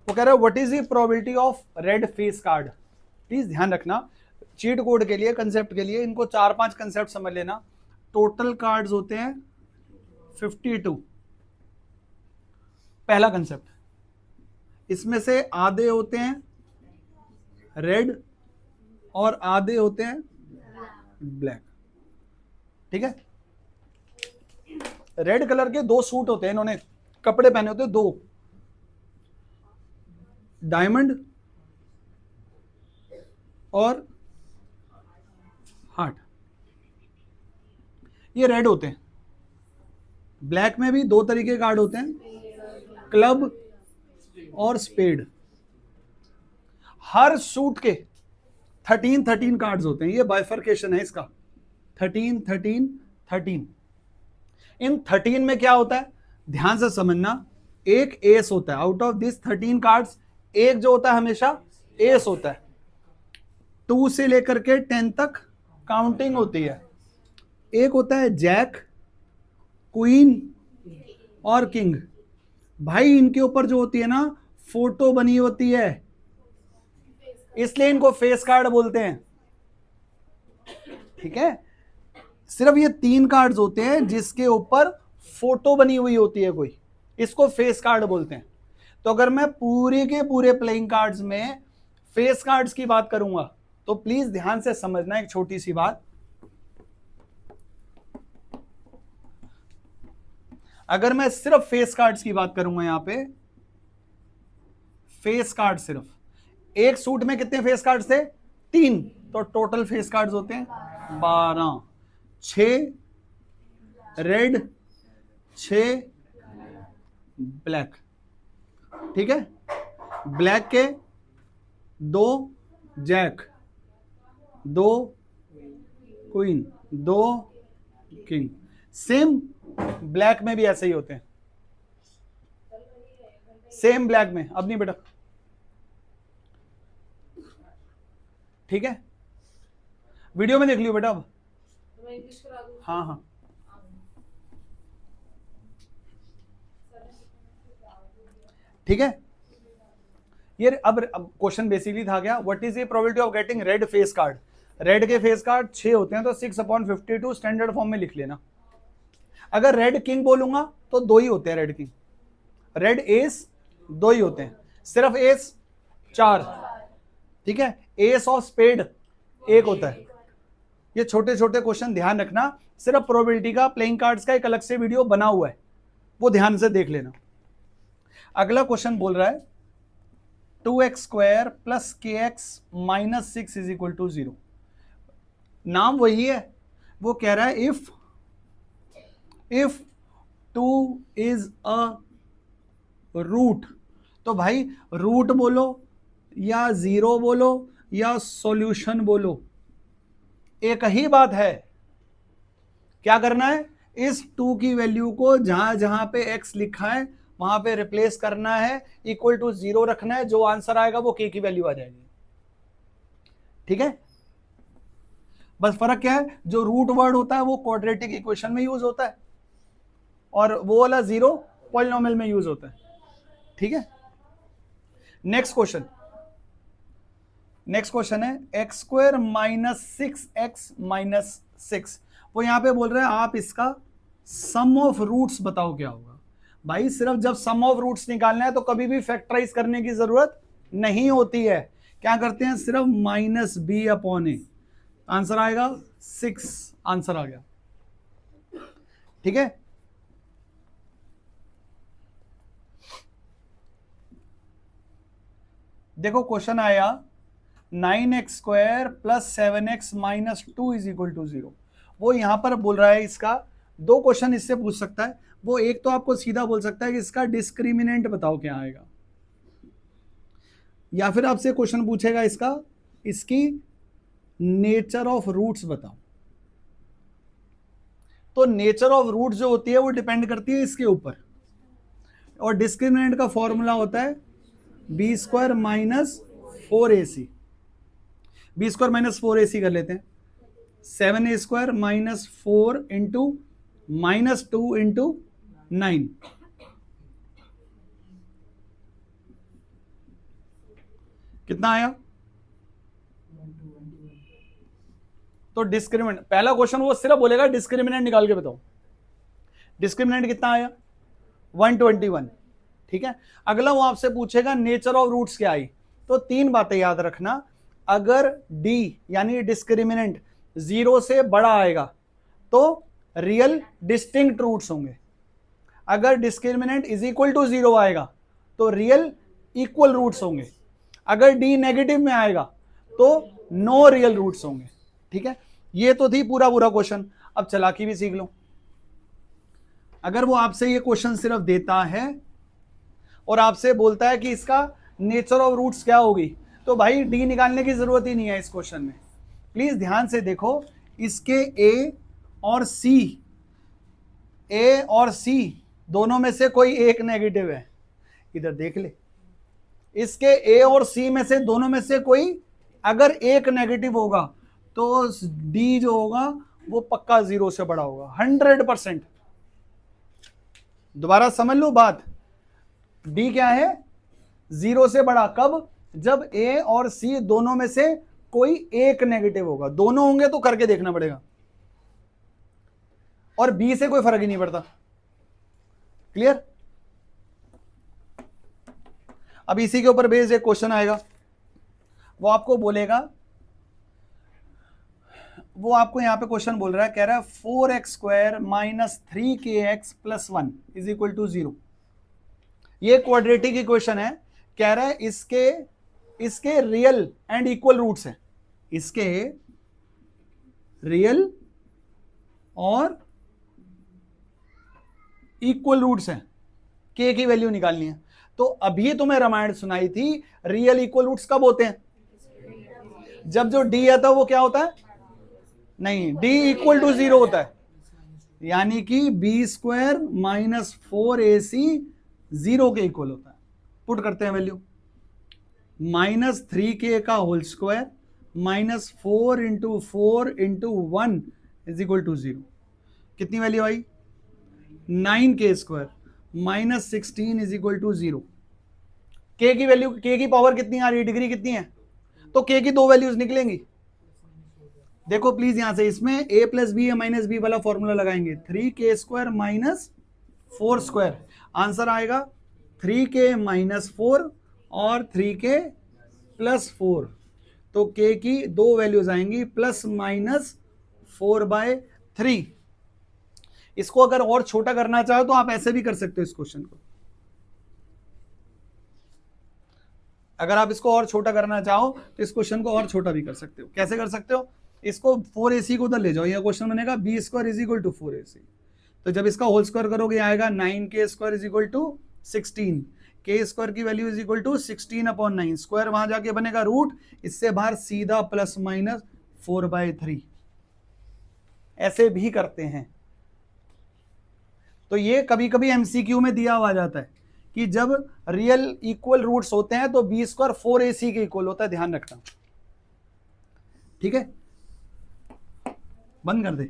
वो कह रहा है what is the probability of red face card. Please ध्यान रखना, चीट कोड के लिए, कंसेप्ट के लिए इनको 4-5 कंसेप्ट समझ लेना। टोटल कार्ड्स होते हैं 52, पहला कंसेप्ट। इसमें से आधे होते हैं रेड और आधे होते हैं ब्लैक। ठीक है, रेड कलर के 2 सूट होते हैं, इन्होंने कपड़े पहने होते हैं 2, डायमंड और हार्ट, ये रेड होते हैं। ब्लैक में भी 2 तरीके के कार्ड होते हैं, क्लब और स्पेड। हर सूट के 13 कार्ड्स होते हैं, ये बाइफर्केशन है इसका, 13 इन 13 में क्या होता है, ध्यान से समझना, एक एस होता है। आउट ऑफ दिस 13 कार्ड्स एक जो होता है हमेशा एस होता है। 2 से लेकर के 10 तक काउंटिंग होती है। एक होता है जैक, क्वीन और किंग। भाई इनके ऊपर जो होती है ना फोटो बनी होती है, इसलिए इनको फेस कार्ड बोलते हैं। ठीक है, सिर्फ ये 3 कार्ड्स होते हैं जिसके ऊपर फोटो बनी हुई होती है कोई, इसको फेस कार्ड बोलते हैं। तो अगर मैं पूरे के पूरे प्लेइंग कार्ड्स में फेस कार्ड्स की बात करूंगा तो प्लीज ध्यान से समझना एक छोटी सी बात। अगर मैं सिर्फ फेस कार्ड्स की बात करूंगा, यहां पे फेस कार्ड सिर्फ, एक सूट में कितने फेस कार्ड्स थे, 3, तो टोटल फेस कार्ड्स होते हैं 12। 6 रेड, 6 ब्लैक। ठीक है, ब्लैक के 2 jack, 2 queen, 2 king. Same black में भी ऐसे ही होते हैं, सेम ब्लैक में। अब नहीं बेटा, ठीक है, वीडियो में देख लियो बेटा। अब हाँ हाँ, ठीक है। ये अब क्वेश्चन बेसिकली था क्या, what is the probability of getting red face card. Red के फेस कार्ड 6 होते हैं, तो 6/52 स्टैंडर्ड फॉर्म में लिख लेना। अगर रेड किंग बोलूंगा तो 2 ही होते हैं रेड किंग, रेड एस 2 ही होते हैं, सिर्फ एस 4। ठीक है, एस ऑफ स्पेड 1 होता है। ये छोटे छोटे क्वेश्चन ध्यान रखना, सिर्फ प्रोबेबिलिटी का प्लेइंग कार्ड्स का एक अलग से वीडियो बना हुआ है, वो ध्यान से देख लेना। अगला क्वेश्चन बोल रहा है 2x² + kx - 6 = 0। नाम वही है, वो कह रहा है इफ 2 इज अ रूट। तो भाई रूट बोलो या 0 बोलो या सॉल्यूशन बोलो, एक ही बात है। क्या करना है, इस 2 की वैल्यू को जहां जहां पे x लिखा है वहां पे रिप्लेस करना है, = 0 रखना है, जो आंसर आएगा वो k की वैल्यू आ जाएगी। ठीक है, बस फर्क क्या है, जो रूट वर्ड होता है वो क्वाड्रेटिक इक्वेशन में यूज होता है और वो वाला 0 पॉलिनोमियल में यूज होता है। ठीक है, नेक्स्ट क्वेश्चन है x² - 6x - 6। वो यहां पे बोल रहे हैं आप इसका सम ऑफ रूट्स बताओ क्या होगा। भाई सिर्फ जब सम ऑफ रूट्स निकालना है तो कभी भी फैक्टराइज करने की जरूरत नहीं होती है। क्या करते हैं, सिर्फ -b/a, आंसर आएगा 6, आंसर आ गया। ठीक है, देखो क्वेश्चन आया 9x² + 7x - 2 = 0। वो यहां पर बोल रहा है, इसका 2 क्वेश्चन इससे पूछ सकता है। वो एक तो आपको सीधा बोल सकता है कि इसका डिस्क्रिमिनेंट बताओ क्या आएगा, या फिर आपसे क्वेश्चन पूछेगा इसकी नेचर ऑफ रूट्स बताओ। तो नेचर ऑफ रूट्स जो होती है वो डिपेंड करती है इसके ऊपर, और डिस्क्रिमिनेंट का फॉर्मूला होता है b² - 4ac। b² - 4ac कर लेते हैं, 7a² - 4 × -2 × 9। कितना आया? तो डिस्क्रिमिनेंट, पहला क्वेश्चन वो सिर्फ बोलेगा डिस्क्रिमिनेंट निकाल के बताओ। डिस्क्रिमिनेंट कितना आया? 121। ठीक है, अगला वो आपसे पूछेगा नेचर ऑफ रूट्स क्या आई। तो तीन बातें याद रखना, अगर डी यानी डिस्क्रिमिनेंट 0 से बड़ा आएगा तो रियल डिस्टिंक्ट रूट्स होंगे, अगर डिस्क्रिमिनेंट इज इक्वल टू 0 आएगा तो रियल इक्वल रूट्स होंगे, अगर डी नेगेटिव में आएगा तो नो रियल रूट्स होंगे। ठीक है, ये तो थी पूरा क्वेश्चन। अब चालाकी भी सीख लो। अगर वो आपसे ये क्वेश्चन सिर्फ देता है और आपसे बोलता है कि इसका नेचर ऑफ रूट्स क्या होगी, तो भाई डी निकालने की जरूरत ही नहीं है इस क्वेश्चन में। प्लीज ध्यान से देखो, इसके ए और सी दोनों में से कोई एक नेगेटिव है, इधर देख ले। इसके ए और सी में से दोनों में से कोई अगर एक नेगेटिव होगा तो डी जो होगा वो पक्का 0 से बड़ा होगा, 100%। दोबारा समझ लो बात, डी क्या है? 0 से बड़ा। कब? जब ए और सी दोनों में से कोई एक नेगेटिव होगा, दोनों होंगे तो करके देखना पड़ेगा, और बी से कोई फर्क ही नहीं पड़ता। क्लियर? अब इसी के ऊपर बेस्ड एक क्वेश्चन आएगा, वो आपको बोलेगा, वो आपको यहां पे क्वेश्चन बोल रहा है, कह रहा है 4x² minus 3kx plus 1 is equal to 0। ये क्वाड्रेटिक इक्वेशन है, कह रहा है इसके रियल एंड इक्वल रूट्स हैं, इसके रियल और इक्वल रूट्स हैं, के की वैल्यू निकालनी है। तो अभी तुम्हें रामायण सुनाई थी, रियल इक्वल रूट्स कब होते हैं? जब जो डी आता है वो क्या होता है? नहीं, डी इक्वल टू 0 होता है, यानी कि b² माइनस 4ac 0 के इक्वल होता है। पुट करते हैं वैल्यू, -3k का whole square minus 4 into 4 into 1 is equal to 0। कितनी वैल्यू आई? 9k² minus 16 is equal to 0। K की वैल्यू, के की पावर कितनी आ रही है? डिग्री कितनी है? तो के की दो वैल्यूज निकलेंगी। देखो प्लीज यहां से, इसमें a प्लस बी या माइनस बी वाला फॉर्मूला लगाएंगे, 3k² माइनस 4²। आंसर आएगा 3k माइनस 4 और 3k प्लस 4। तो k की दो वैल्यूज आएंगी, प्लस माइनस 4/3। इसको अगर और छोटा करना चाहो तो आप ऐसे भी कर सकते हो इस क्वेश्चन को। अगर आप इसको और छोटा करना चाहो तो इस क्वेश्चन को और छोटा भी कर सकते हो। कैसे कर सकते हो? इसको 4ac को उधर ले जाओ, यह क्वेश्चन बनेगा b² is equal to 4ac। तो जब इसका होल स्क्वायर करोगे आएगा 9k² is equal to 16। k² की value is equal to 16/9, square वहां जाके बनेगा रूट, इससे बाहर सीधा प्लस माइनस 4/3। ऐसे भी करते हैं। तो ये कभी कभी एमसीक्यू में दिया हुआ जाता है कि जब रियल इक्वल रूट्स होते हैं तो b² 4ac के इक्वल होता है, ध्यान रखना। ठीक है, बंद कर दे।